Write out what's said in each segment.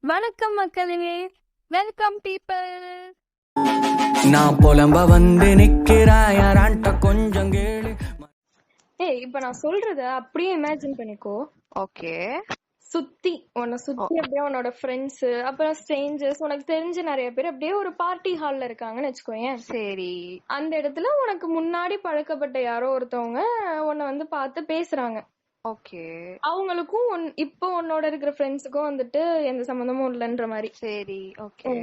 வணக்கம் மக்களே, welcome people. நான் புலம்ப வந்து நிக்கிறாயாரான்ட்ட கொஞ்சம் கேளு. இப்ப நான் சொல்றத அப்படியே இமேஜின் பண்ணிக்கோ. ஓகே. உன்னை சுத்தி அப்படியே உன்னோட ஃப்ரெண்ட்ஸ், அப்புறம் ஸ்ட்ரேஞ்சர்ஸ், உனக்கு தெரிஞ்ச நிறைய பேர் அப்படியே ஒரு பார்ட்டி ஹால்ல இருக்காங்கன்னு வச்சுக்கோயேன். சரி. அந்த இடத்துல உனக்கு முன்னாடி பழக்கப்பட்ட யாரோ ஒருத்தவங்க உன்னை வந்து பார்த்து பேசுறாங்க. ஓகே. அவங்களுக்கும் இப்போ உன்னோட இருக்கிற ஃப்ரெண்ட்ஸுக்கும் வந்துட்டு எந்த சம்பந்தமும் இல்லைன்ற மாதிரி. சரி. ஓகே.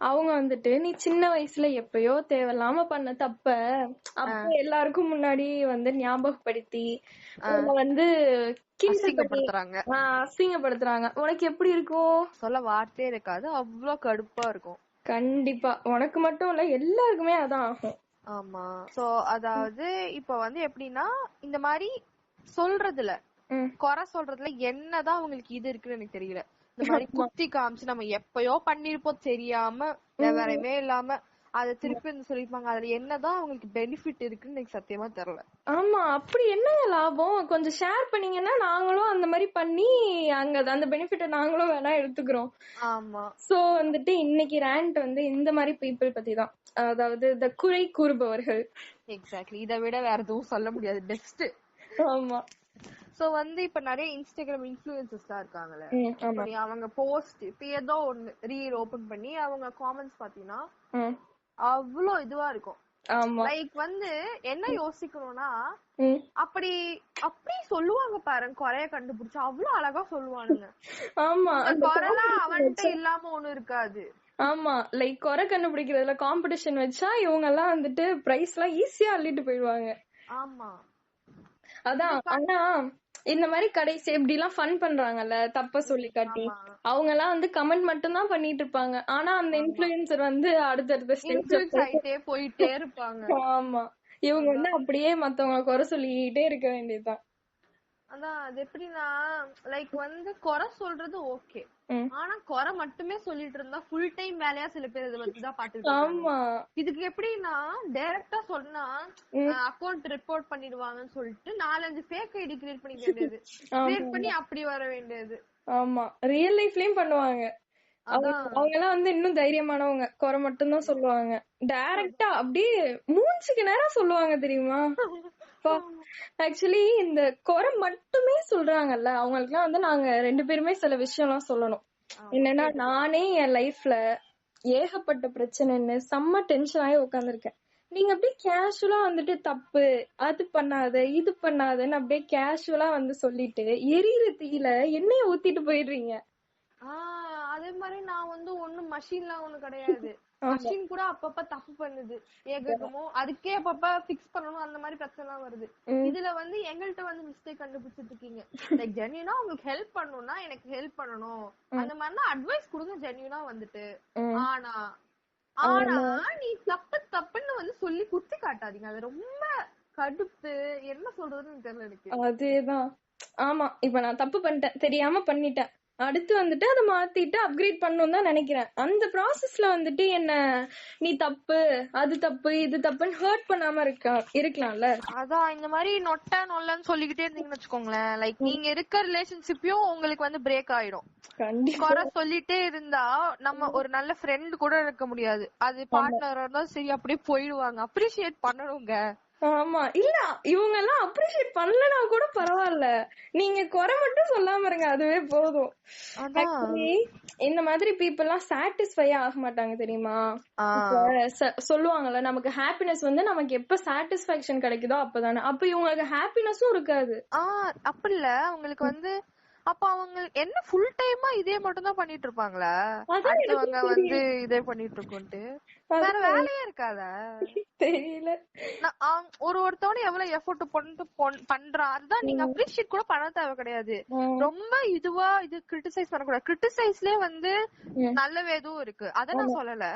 அவங்க வந்துட்டு நீ சின்ன வயசுல எப்பயோ தேவையில்லாம பண்ண தப்ப அப்ப எல்லாருக்கும் முன்னாடி வந்து ஞாபகப்படுத்தி வந்து அசிங்கப்படுத்துறாங்க. உனக்கு எப்படி இருக்கும்? சொல்ல வார்த்தையே இருக்காது, அவ்வளவு கடுப்பா இருக்கும். கண்டிப்பா உனக்கு மட்டும் இல்ல, எல்லாருக்குமே அதான் ஆகும். ஆமா. சோ அதாவது இப்ப வந்து எப்படின்னா இந்த மாதிரி சொல்றதுல குறை சொல்றதுல என்னதான் உங்களுக்கு இது இருக்குன்னு எனக்கு தெரியல. இந்த மாதிரி குத்தி காமிச்சு நம்ம எப்பயோ பண்ணிருப்போம் தெரியாம விவரமே இல்லாம அத திருப்பி சொல்லிருப்பாங்க. அதுல என்னதான் உங்களுக்கு பெனிஃபிட் இருக்குன்னு எனக்கு சத்தியமா தெரியல. ஆமா, அப்படி என்ன லாபம்? கொஞ்சம் ஷேர் பண்ணீங்கன்னா நாங்களும் அந்த மாதிரி பண்ணி அங்க அந்த பெனிஃபிட்ட நாங்களும் வேணா எடுத்துக்கிறோம். ஆமா. சோ வந்துட்டு இன்னைக்கு ரேண்ட் வந்து இந்த மாதிரி பீப்புள் பத்தி தான், அதாவது இந்த குறை கூறுபவர்கள். எக்ஸாக்ட்லி. இதை விட வேற எதுவும் சொல்ல முடியாது. பெஸ்ட். ஆமா. சோ வந்து இப்ப நிறைய இன்ஸ்டாகிராம் இன்ஃப்ளூயன்சர்ஸ் எல்லாம் இருக்காங்கல்ல, அவங்க போஸ்ட் இப்ப ஏதோ ஒண்ணு ரீல் ஓபன் பண்ணி அவங்க காமெண்ட்ஸ் பாத்தீங்கன்னா அவ்வளோ இதுவா இருக்கும். லைக் வந்து என்ன யோசிக்கணும்னா, அப்படி சொல்லுவாங்க பாருங்க, குறைய கண்டுபிடிச்சு அவ்வளவு அழகா சொல்லுவானுங்க. ஆமா, குறைலாம் அவன்கிட்ட இல்லாம ஒண்ணு இருக்காது. ஆமா, லைக் குறை கண்டுபிடிக்கிறதுல காம்படிஷன் வச்சா இவங்க எல்லாம் வந்துட்டு பிரைஸ் எல்லாம் ஈஸியா அள்ளிட்டு போயிடுவாங்க. ஆமா, அதான். ஆனா இந்த மாதிரி கடைசி இப்படி எல்லாம் ஃபன் பண்றாங்கல்ல, தப்ப சொல்லி காட்டி அவங்க எல்லாம் வந்து கமெண்ட் மட்டும் தான் பண்ணிட்டு இருப்பாங்க. ஆனா அந்த இன்ஃப்ளூயன்சர் வந்து அடுத்தடுத்த ஸ்டேஜ் போயிட்டே இருப்பாங்க. ஆமா, இவங்க வந்து அப்படியே மத்தவங்க குறை சொல்லிட்டே இருக்க வேண்டியதுதான். அதான் அது எப்படின்னா, லைக் வந்து குறை சொல்றது ஓகே, ஆனா குறை மட்டுமே சொல்லிட்டு இருந்தா ஃபுல் டைம் வேலையா சில பேர் இதை வச்சுதான் பாத்துட்டு இருக்காங்க. இதுக்கு எப்படின்னா டைரக்டா சொன்னா அக்கௌண்ட் ரிப்போர்ட் பண்ணிடுவாங்கன்னு சொல்லிட்டு 4-5 ஃபேக் ஐடி கிரியேட் பண்ணிக்க வேண்டியது, கிரியேட் பண்ணி அப்படி வர வேண்டியது. ஆமா, ரியல் லைஃப்லயும் பண்ணுவாங்க. அவங்க எல்லாம் வந்து இன்னும் தைரியமானவங்க, குறை மட்டும் தான் சொல்லுவாங்க. டைரக்டா அப்படியே மூஞ்சுக்கு நேரம் சொல்லுவாங்க தெரியுமா. ஆக்சுவலி இந்த குறை மட்டுமே சொல்றாங்கல்ல, அவங்களுக்கு எல்லாம் வந்து நாங்க 2 பேருமே சில விஷயம் எல்லாம் சொல்லணும். என்னன்னா, நானே என் லைஃப்ல ஏகப்பட்ட பிரச்சனைன்னு செம்ம டென்ஷன் ஆகி உட்காந்துருக்கேன். நீங்க அப்படியே கேஷுவலா வந்துட்டு தப்பு, அது பண்ணாத இது பண்ணாதன்னு அப்படியே கேஷுவலா வந்து சொல்லிட்டு எரியிற தீயில எண்ணெய ஊத்திட்டு போயிடுறீங்க. அதே மாதிரி நான் வந்து ஒண்ணும் மஷின்லாம் ஒண்ணு கிடையாது. மஷின் கூட அப்பப்ப தப்பு பண்ணுது ஏகமோ, அதுக்கே அப்பப்ப பிக்ஸ் பண்ணணும், அந்த மாதிரி பிரச்சனை எல்லாம் வருது. இதுல வந்து எங்கள்கிட்ட வந்து மிஸ்டேக் கண்டுபிடிச்சிட்டு இருக்கீங்க. லைக் ஜென்யூனா உங்களுக்கு ஹெல்ப் பண்ணணும்னா எனக்கு ஹெல்ப் பண்ணணும், அந்த மாதிரிலாம் அட்வைஸ் கொடுங்க ஜென்யூனா வந்துட்டு. ஆனா நீ தப்புன்னு வந்து சொல்லி குத்தி காட்டாதீங்க. அது ரொம்ப கடுப்பு. என்ன சொல்றதுன்னு தெரியல எனக்கு. அதேதான். ஆமா, இப்ப நான் தப்பு பண்ணிட்டேன், தெரியாம பண்ணிட்டேன், அடுத்து வந்துட்டு அதை மாத்திட்டு அப்கிரேட் பண்ணணும் தான் நினைக்கிறேன். அந்த ப்ராசஸ்ல வந்துட்டு என்ன நீ தப்பு, அது தப்பு, இது தப்புன்னு ஹர்ட் பண்ணாம இருக்கலாம்ல. அதான் இந்த மாதிரி நொட்ட நொல்லன்னு சொல்லிக்கிட்டே இருந்தீங்கன்னு வச்சுக்கோங்களேன், லைக் நீங்க இருக்க ரிலேஷன்ஷிப்பையும் உங்களுக்கு வந்து பிரேக் ஆயிடும். குறை சொல்லிட்டே இருந்தா நம்ம ஒரு நல்ல ஃப்ரெண்ட் கூட இருக்க முடியாது. அது பார்ட்னரா இருந்தா சரி அப்படியே போயிடுவாங்க. அப்ரிஷியேட் பண்ணணுங்க. ஆமா, இல்ல இவங்க எல்லாம் அப்ரிஷியேட் பண்ணலனா கூட பரவாயில்ல, நீங்க குறை மட்டும் சொல்லாம இருங்க, அதுவே போதும். இந்த மாதிரி பீப்புள் எல்லாம் சாட்டிஸ்ஃபை ஆக மாட்டாங்க தெரியுமா. சொல்லுவாங்கல்ல, நமக்கு ஹாப்பினஸ் வந்து நமக்கு எப்ப சாட்டிஸ்பாக்சன் கிடைக்குதோ அப்பதானே. அப்ப இவங்களுக்கு ஹாப்பினஸும் இருக்காது. அப்படி இல்ல, உங்களுக்கு வந்து அப்ப அவங்க என்ன ஃபுல் டைமா இதே மட்டும் தான் பண்ணிட்டு இருப்பாங்களா? அடுத்தவங்க வந்து இதே பண்ணிட்டு இருக்கோன்ட்டு வேற வேலையே இருக்காதா? தெரியல. ஒருத்தவன எவ்வளவு எஃபோர்ட் பண்றான், அதுதான் நீங்க அப்ரிஷியேட் கூட பண்ண தேவை கிடையாது. ரொம்ப இதுவா இது கிரிட்டிசைஸ் பண்ணக்கூடாது. கிரிட்டிசைஸ்லயே வந்து நல்லவே எதுவும் இருக்கு, அத நான் சொல்லல.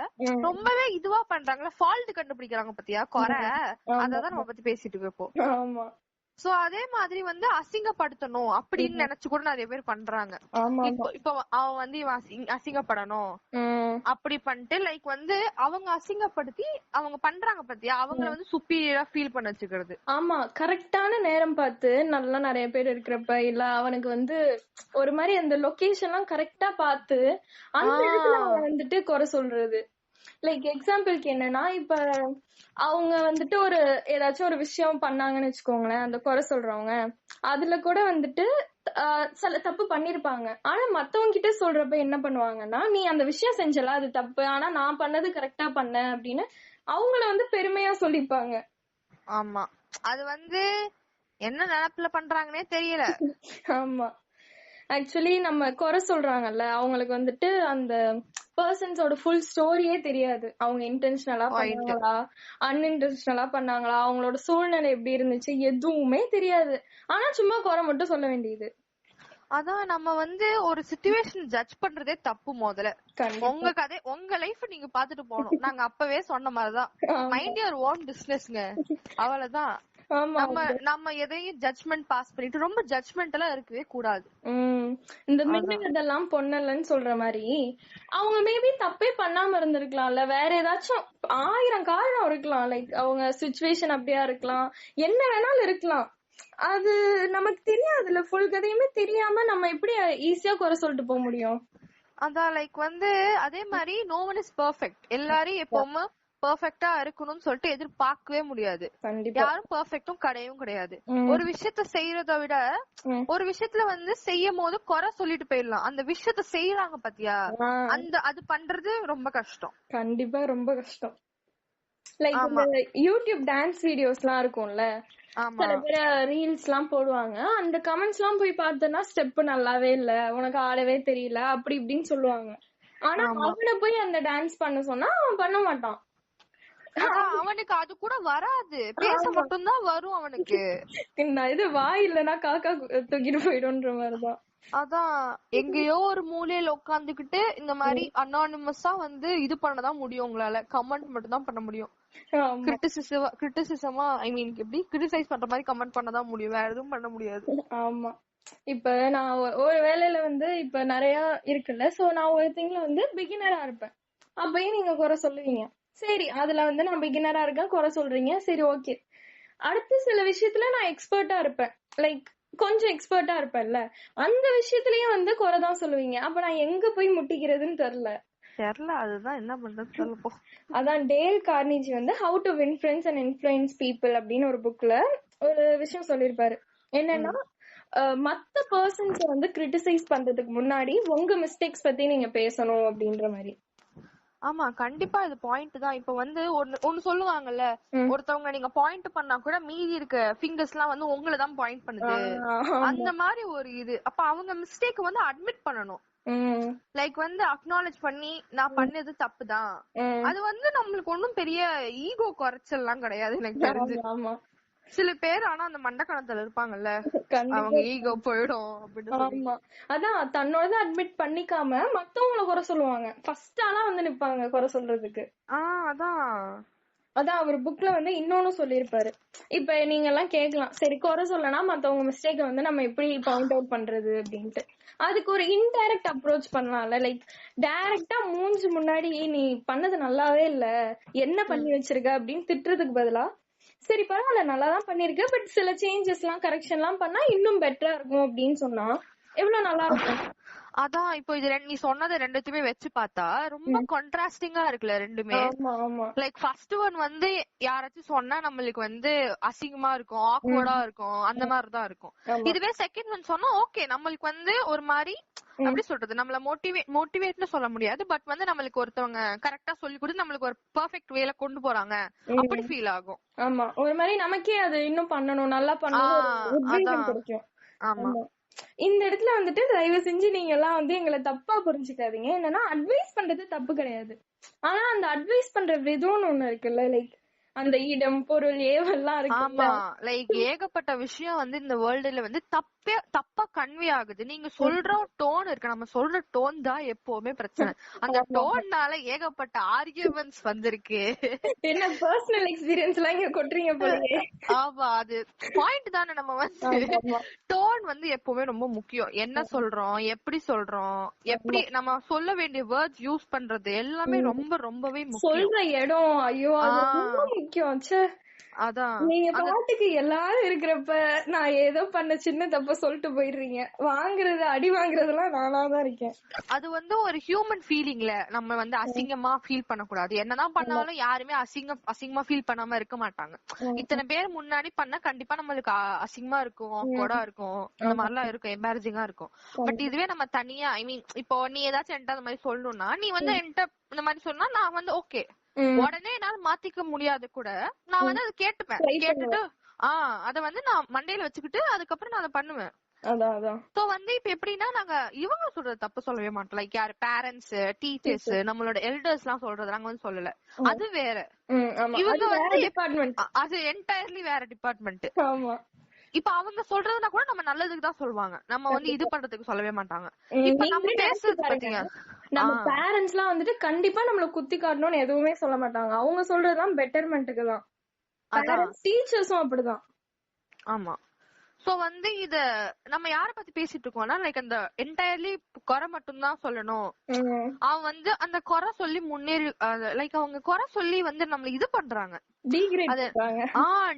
ரொம்பவே இதுவா பண்றாங்களா, ஃபால்ட் கண்டுபிடிக்கிறாங்க பத்தியா, குறை, அதான் நம்ம பத்தி பேசிட்டு இருப்போம். சோ அதே மாதிரி வந்து அசிங்கப்படுத்தணும் அப்படின்னு நினைச்சு கூட நிறைய பேர் பண்றாங்க. இப்போ அவன் வந்து இவன் அசிங்கப்படணும் அப்படி பண்ணிட்டு லைக் வந்து அவங்க அசிங்கப்படுத்தி அவங்க பண்றாங்க பத்தியா, அவங்கள வந்து சுப்பீரியரா ஃபீல் பண்ண வச்சுக்கிறது. ஆமா, கரெக்டான நேரம் பார்த்து நல்லா நிறைய பேர் இருக்கிறப்ப இல்ல அவனுக்கு வந்து ஒரு மாதிரி அந்த லொகேஷன் எல்லாம் கரெக்டா பார்த்து அந்த இடத்துல அவன் வந்துட்டு குறை சொல்றது. லைக் எக்ஸாம்பிளுக்கு என்னன்னா, இப்ப அவங்க வந்துட்டு ஒரு ஏதாச்சும் ஒரு விஷயம் பண்ணாங்கன்னு வச்சுக்கோங்களேன், அந்த குறை சொல்றவங்க அதுல கூட வந்துட்டு சில தப்பு பண்ணிருப்பாங்க. ஆனா மத்தவங்க கிட்ட சொல்றப்ப என்ன பண்ணுவாங்கன்னா, நீ அந்த விஷயம் செஞ்சல அது தப்பு, ஆனா நான் பண்ணது கரெக்டா பண்ணேன் அப்படின்னு அவங்கள வந்து பெருமையா சொல்லிப்பாங்க. ஆமா, அது வந்து என்ன நினைப்புல பண்றாங்கன்னே தெரியல. ஆமா, ஆக்சுவலி நம்ம குறை சொல்றாங்கல்ல அவங்களுக்கு வந்துட்டு அந்த பர்சன்ஸோட ஃபுல் ஸ்டோரியே தெரியாது. அவங்க இன்டென்ஷனலா பண்ணாங்களா அன்இன்டென்ஷனலா பண்ணாங்களா, அவங்களோட சூழ்நிலை எப்படி இருந்துச்சு எதுவுமே தெரியாது. ஆனா சும்மா குறை மட்டும் சொல்ல வேண்டியது. அதான் நம்ம வந்து ஒரு சிச்சுவேஷன் ஜட்ஜ் பண்றதே தப்பு. முதல்ல உங்க கதை உங்க லைஃப் நீங்க பாத்துட்டு போகணும். நாங்க அப்பவே சொன்ன மாதிரிதான் மைண்ட் யுவர் ஓன் பிசினஸ்ங்க, அவ்வளவுதான். நம்ம எதையும் ஜட்ஜ்மெண்ட் பாஸ் பண்ணிட்டு ரொம்ப ஜட்ஜ்மெண்ட் எல்லாம் இருக்கவே கூடாது. இந்த மின்னதெல்லாம் பொண்ணலன்னு சொல்ற மாதிரி அவங்க மேபி தப்பே பண்ணாம இருந்திருக்கலாம்ல, வேற ஏதாச்சும் 1000 காரணம் இருக்கலாம். லைக் அவங்க சிச்சுவேஷன் அப்படியா இருக்கலாம், என்ன வேணாலும் இருக்கலாம். அது நமக்கு தெரியாதுல்ல, ஃபுல் கதையுமே தெரியாம நம்ம எப்படி ஈஸியா குறை சொல்லிட்டு போக முடியும். அதான் லைக் வந்து அதே மாதிரி நோ ஒன் இஸ் பெர்ஃபெக்ட். எல்லாரும் எப்பவுமே பெர்ஃபெக்ட்டா இருக்கணும்னு சொல்லிட்டு எதிர்பார்க்கவே முடியாது. யாரும் பெர்ஃபெக்ட்டும் கிடையாது. ஒரு விஷயத்த செய்யறத விட ஒரு விஷயத்துல வந்து செய்யும் போது குறை சொல்லிட்டு போயிடலாம். அந்த விஷயத்த செய்யறாங்க பாத்தியா, அது பண்றது ரொம்ப கஷ்டம். கண்டிப்பா ரொம்ப கஷ்டம். லைக் இந்த யூடியூப் டான்ஸ் வீடியோஸ் எல்லாம் இருக்கும்ல, சில பேர் ரீல்ஸ் எல்லாம் போடுவாங்க. அந்த கமெண்ட்ஸ் எல்லாம் போய் பார்த்தனா ஸ்டெப் நல்லாவே இல்ல, உனக்கு ஆடவே தெரியல அப்படி இப்படின்னு சொல்லுவாங்க. ஆனா அவனை போய் அந்த டான்ஸ் பண்ண சொன்னா அவன் பண்ண மாட்டான். அவனுக்கு அது கூட வராது, பேச மட்டும் தான் வரும் அவனுக்கு. இது வாய் இல்லனா காக்கா தூக்கிட்டு போயிடும்ன்ற மாதிரிதான். அதான் எங்கேயோ ஒரு மூலையில உட்காந்துக்கிட்டு இந்த மாதிரி அனானிமஸா வந்து இது பண்ணதான் முடியும். உங்களால கமெண்ட் மட்டும் தான் பண்ண முடியும். கிரிட்டிசிசமா ஐ மீன் எப்படி கிரிட்டிசைஸ் பண்ற மாதிரி கமெண்ட் பண்ணதான் முடியும், வேற எதுவும் பண்ண முடியாது. ஆமா, இப்ப நான் ஒரு வேலையில வந்து இப்ப நிறைய இருக்குல்ல, சோ நான் ஒரு திங்ல வந்து பிகினரா இருப்பேன். அப்பயும் நீங்க குறை சொல்லுவீங்க. சரி, அதுல வந்து நான் பிகினரா இருக்கேன், குறை சொல்றீங்க, சரி ஓகே. அடுத்த சில விஷயத்துல நான் எக்ஸ்பர்ட்டா இருப்பேன், லைக் கொஞ்சம் எக்ஸ்பர்ட்டா இருப்பேன்ல, அந்த விஷயத்துலயும் வந்து குறைதான் சொல்லுவீங்க. அப்ப நான் எங்க போய் முட்டிக்கிறதுன்னு தெரியல. அதுதான் என்ன பண்றது சொல்லப்போ. அதான் டேல் கார்னிஜி வந்து how to win friends and influence people அப்படின்னு ஒரு புக்ல ஒரு விஷயம் சொல்லிருப்பாரு. என்னன்னா, மத்த பர்சன்ஸ் வந்து கிரிட்டிசைஸ் பண்றதுக்கு முன்னாடி உங்க மிஸ்டேக்ஸ் பத்தி நீங்க பேசணும் அப்படின்ற மாதிரி. ஆமா, கண்டிப்பா இது பாயிண்ட் தான். இப்ப வந்து ஒன்னு சொல்லுவாங்கல்ல, ஒருத்தவங்க நீங்க பாயிண்ட் பண்ணா கூட மீதி இருக்க ஃபிங்கர்ஸ் எல்லாம் வந்து உங்களை தான் பாயிண்ட் பண்ணுது, அந்த மாதிரி ஒரு இது. அப்ப அவங்க மிஸ்டேக் வந்து அட்மிட் பண்ணணும். லைக் வந்து அக்னாலேஜ் பண்ணி நான் பண்ணது தப்புதான். அது வந்து நம்மளுக்கு ஒன்னும் பெரிய ஈகோ குறைச்சல் எல்லாம் கிடையாது எனக்கு தெரிஞ்சு. சில பேர் ஆனா அந்த மண்டக்கணத்துல இருப்பாங்கல்ல, அவங்க ஈகோ போயிடும் அப்படின்னு. அதான் தன்னோட அட்மிட் பண்ணிக்காம மத்தவங்கள குறை சொல்லுவாங்க. ஃபர்ஸ்ட் ஆனா வந்து நிப்பாங்க குறை சொல்றதுக்கு. அதான் அவர் புக்ல வந்து இன்னொன்னு சொல்லிருப்பாரு. இப்ப நீங்க எல்லாம் கேட்கலாம், சரி குறை சொல்லனா மத்தவங்க மிஸ்டேக் வந்து நம்ம எப்படி பாயிண்ட் அவுட் பண்றது அப்படின்ட்டு. அதுக்கு ஒரு இன்டைரக்ட் அப்ரோச் பண்ணலாம்ல. லைக் டைரக்டா மூஞ்சி முன்னாடி நீ பண்ணது நல்லாவே இல்ல, என்ன பண்ணி வச்சிருக்க அப்படின்னு திட்டுறதுக்கு பதிலா, சரி பரவாயில்ல நல்லாதான் பண்ணிருக்க, பட் சில சேஞ்சஸ் எல்லாம் கரெக்ஷன் எல்லாம் பண்ணா இன்னும் பெட்டரா இருக்கும் அப்படின்னு சொன்னா எவ்வளவு நல்லா இருக்கும். அதான் இப்போ இது நீ சொன்னது ரெண்டுத்துமே வச்சு பார்த்தா ரொம்ப கான்ட்ராஸ்டிங்கா இருக்குல்ல ரெண்டுமே. லைக் ஃபர்ஸ்ட் ஒன் வந்து யாராச்சும் சொன்னா நம்மளுக்கு வந்து அசிங்கமா இருக்கும், ஆக்வர்டா இருக்கும், அந்த மாதிரிதான் இருக்கும். இதுவே செகண்ட் ஒன் சொன்னா ஓகே, நம்மளுக்கு வந்து ஒரு மாதிரி எப்படி சொல்றது, நம்மள மோட்டிவேட்னு சொல்ல முடியாது, பட் வந்து நம்மளுக்கு ஒருத்தவங்க கரெக்டா சொல்லி கொடுத்து நம்மளுக்கு ஒரு பெர்ஃபெக்ட் வேல கொண்டு போறாங்க அப்படி ஃபீல் ஆகும். ஆமா, ஒரு மாதிரி நமக்கே அது இன்னும் பண்ணணும், நல்லா பண்ணணும். ஆமா, இந்த இடத்துல வந்துட்டு தயவு செஞ்சு நீங்க எல்லாம் வந்து எங்களை தப்பா புரிஞ்சுக்காதீங்க. என்னன்னா அட்வைஸ் பண்றது தப்பு கிடையாது, ஆனா அந்த அட்வைஸ் பண்ற விதம்னு ஒண்ணு இருக்குல்ல, லைக் அந்த இடம் பொருள் ஏவெல்லாம் இருக்கு. ஆமா, லைக் ஏகப்பட்ட விஷயம் வந்து இந்த வேர்ல்டுல வந்து தப்பா கன்வே ஆகுது. நீங்க சொல்ற டோன் இருக்கு, நம்ம சொல்ற டோன் தான் எப்பவுமே பிரச்சனை. அந்த டோன்னால ஏகப்பட்ட ஆர்கியூமெண்ட்ஸ் வந்திருக்கு. என்ன பர்சனல் எக்ஸ்பீரியன்ஸ் எல்லாம் இங்க கொட்டுறீங்க போலயே. ஆமா, அது பாயிண்ட் தானே. நம்ம வந்து டோன் வந்து எப்பவுமே ரொம்ப முக்கியம். என்ன சொல்றோம், எப்படி சொல்றோம், எப்படி நம்ம சொல்ல வேண்டிய வேர்ட்ஸ் யூஸ் பண்றது எல்லாமே ரொம்பவே முக்கியம். சொல்ற இடம், ஐயோ அது ரொம்ப முக்கியம். அதான் நீங்க பாட்டுக்கு எல்லாரும் இருக்கிறப்ப நான் ஏதோ பண்ண சின்ன தப்ப சொல்லிட்டு போயிடுறீங்க. வாங்குறது அடி வாங்குறதெல்லாம் நானாதான் இருக்கேன். அது வந்து ஒரு ஹியூமன் ஃபீலிங்ல நம்ம வந்து அசிங்கமா ஃபீல் பண்ணக்கூடாது. என்னதான் பண்ணாலும் யாருமே அசிங்கமா ஃபீல் பண்ணாம இருக்க மாட்டாங்க. இத்தனை பேர் முன்னாடி பண்ண கண்டிப்பா நம்மளுக்கு அசிங்கமா இருக்கும், கொடா இருக்கும், இந்த மாதிரி எல்லாம் இருக்கும், எம்பாரசிங்கா இருக்கும். பட் இதுவே நம்ம தனியா, ஐ மீன் இப்போ நீ ஏதாச்சும் என்கிட்ட அந்த மாதிரி சொல்லணும்னா, நீ வந்து என்கிட்ட இந்த மாதிரி சொன்னா நான் வந்து ஓகே, உடனே என்னால மாத்திக்க முடியாது கூட, நான் வந்து அதை கேட்டுப்பேன். கேட்டுட்டு அத வந்து நான் மண்டையில வச்சுக்கிட்டு அதுக்கப்புறம் நான் அதை பண்ணுவேன். சோ வந்து இப்ப எப்படின்னா, நாங்க இவங்க சொல்றது தப்பு சொல்லவே மாட்டோம். லைக் யாரு பேரண்ட்ஸ், டீச்சர்ஸ், நம்மளோட எல்டர்ஸ் எல்லாம் சொல்றது நாங்க வந்து சொல்லல. அது வேற. இவங்க வந்து அது என்டையர்லி வேற டிபார்ட்மெண்ட். இப்ப அவங்க சொல்றதுனா கூட நம்ம நல்லதுக்கு தான் சொல்லுவாங்க. நம்ம வந்து இது பண்றதுக்கு சொல்லவே மாட்டாங்க. இப்ப நம்ம பேசுறது பாத்தீங்க, நம்ம பேரண்ட்ஸ் எல்லாம் வந்துட்டு கண்டிப்பா நம்மள குத்தி காட்டணும்னு எதுவுமே சொல்ல மாட்டாங்க. அவங்க சொல்றதுதான் பெட்டர்மெண்ட்டுக்கு தான். டீச்சர்ஸும் அப்படிதான். ஆமா. சோ வந்து இத நம்ம யார பத்தி பேசிட்டு இருக்கோம்னா, லைக் அந்த என்டையர்லி குறை மட்டும் தான் சொல்லணும். அவன் வந்து அந்த குறை சொல்லி முன்னேறி, லைக் அவங்க குறை சொல்லி வந்து நம்மள இது பண்றாங்க,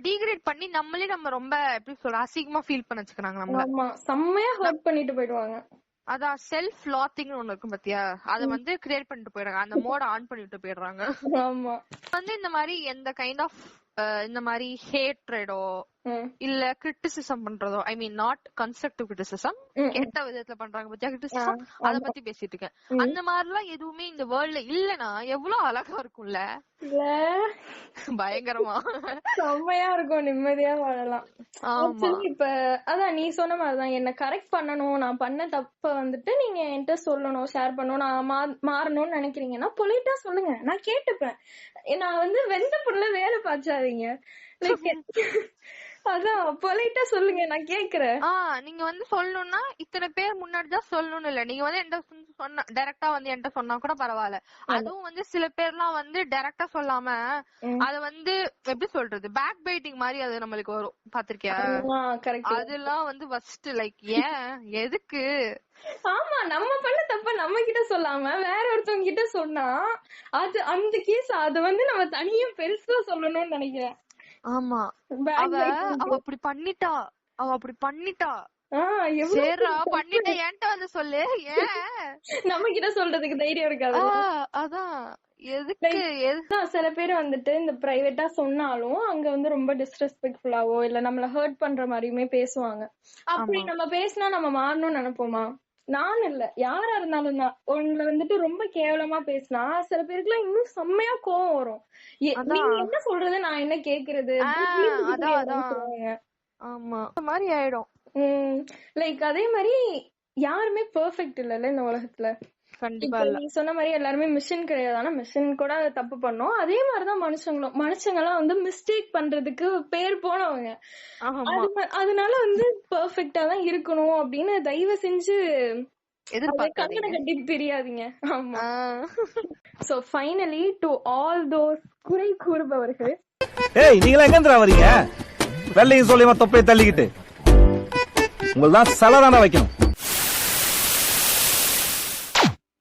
டீக்ரேட் பண்ணி நம்மளே நம்ம ரொம்ப எப்படி சொல்ற அசிங்கமா ஃபீல் பண்ண வச்சுக்கிறாங்க. நம்ம செம்மையா ஹர்ட் பண்ணிட்டு போயிடுவாங்க. அதான் செல்ஃப் லாத்திங் ஒண்ணு இருக்கும் பாத்தியா, அத வந்து கிரியேட் பண்ணிட்டு போயிடுறாங்க. அந்த மோட ஆன் பண்ணிட்டு போயிடுறாங்க. வந்து இந்த மாதிரி எந்த கைண்ட் ஆஃப் இந்த மாதிரி ஹேட்ரடோ இல்ல கிரிட்டிசிசம் பண்றதோ, ஐ மீன் நாட் கன்ஸ்ட்ரக்டிவ் கிரிட்டிசிசம், கெட்ட விதத்துல பண்றாங்க பத்தியா கிரிட்டிசிசம், அத பத்தி பேசிட்டு இருக்கேன். அந்த மாதிரி எல்லாம் எதுவுமே இந்த வேர்ல்ட்ல இல்லனா எவ்வளவு அழகா இருக்கும்ல. பயங்கரமா செம்மையா இருக்கும், நிம்மதியா வாழலாம். இப்ப அதான் நீ சொன்ன மாதிரிதான், என்ன கரெக்ட் பண்ணணும், நான் பண்ண தப்ப வந்துட்டு நீங்க என்கிட்ட சொல்லணும், ஷேர் பண்ணணும், நான் மாறணும்னு நினைக்கிறீங்கன்னா பொலிட்டா சொல்லுங்க, நான் கேட்டுப்பேன். நான் வந்து வெந்த பொருள வேலை பாய்ச்சாதீங்க. அதான் பொலைட்டா சொல்லுங்க, நான் கேக்குறேன். நீங்க வந்து சொல்லணும்னா இத்தனை பேர் முன்னாடிதான் சொல்லணும்னு இல்ல, நீங்க வந்து என்கிட்ட சொன்ன டைரக்டா வந்து என்கிட்ட சொன்னா கூட பரவாயில்ல. அதுவும் வந்து சில பேர்லாம் வந்து டைரக்டா சொல்லாம அத வந்து எப்படி சொல்றது, பேக் பைட்டிங் மாதிரி அது நம்மளுக்கு வரும், பாத்திருக்கியா? அதெல்லாம் வந்து ஃபர்ஸ்ட் லைக் ஏன் எதுக்கு? ஆமா, நம்ம பண்ண தப்ப நம்ம கிட்ட சொல்லாம வேற ஒருத்தவங்க கிட்ட சொன்னா அது அந்த கேஸ், அது வந்து நம்ம தனியா பெருசா சொல்லணும்னு நினைக்கிறேன். ஆமா, அவ அப்படி பண்ணிட்டா, அவ அப்படி பண்ணிட்டா, சரிடா பண்ணிட்ட ஏன்ட்ட வந்து சொல்லு, ஏன் நம்ம கிட்ட சொல்றதுக்கு தைரியம் இருக்காது. அதான் எதுக்கு சில பேர் வந்துட்டு இந்த பிரைவேட்டா சொன்னாலும் அங்க வந்து ரொம்ப டிஸ்ரெஸ்பெக்ட்ஃபுல்லாவோ இல்ல நம்மள ஹர்ட் பண்ற மாதிரியுமே பேசுவாங்க. அப்படி நம்ம பேசினா நம்ம மாறணும்னு நினைப்போமா? நான் இல்ல, யாரா இருந்தாலும் தான். உங்களை வந்துட்டு ரொம்ப கேவலமா பேசினா சில பேருக்கு எல்லாம் இன்னும் செம்மையா கோவம் வரும். நீங்க என்ன சொல்றது, நான் என்ன கேக்குறது, மாதிரி ஆயிடும். லைக் அதே மாதிரி யாருமே பெர்ஃபெக்ட் இல்லல்ல இந்த உலகத்துல. கண்டிப்பா நீ சொன்ன மாதிரி எல்லாருமே மிஷின் கிடையாது. ஆனா மிஷின் கூட தப்பு பண்ணும். அதே மாதிரிதான் மனுஷங்க எல்லாம் வந்து மிஸ்டேக் பண்றதுக்கு பேர் போனவங்க. அதனால வந்து பெர்ஃபெக்ட்டா தான் இருக்கணும் அப்படின்னு தயவு செஞ்சு கண்ணனை கட்டி தெரியாதீங்க. ஆமா. So finally to all those குறை கூறுபவர்கள், ஏய் நீங்களா எங்க வரீங்க? வெள்ளையும் சொல்லியமா தொப்பையை தள்ளிக்கிட்டு உங்களதான் சலதான வைக்கணும்.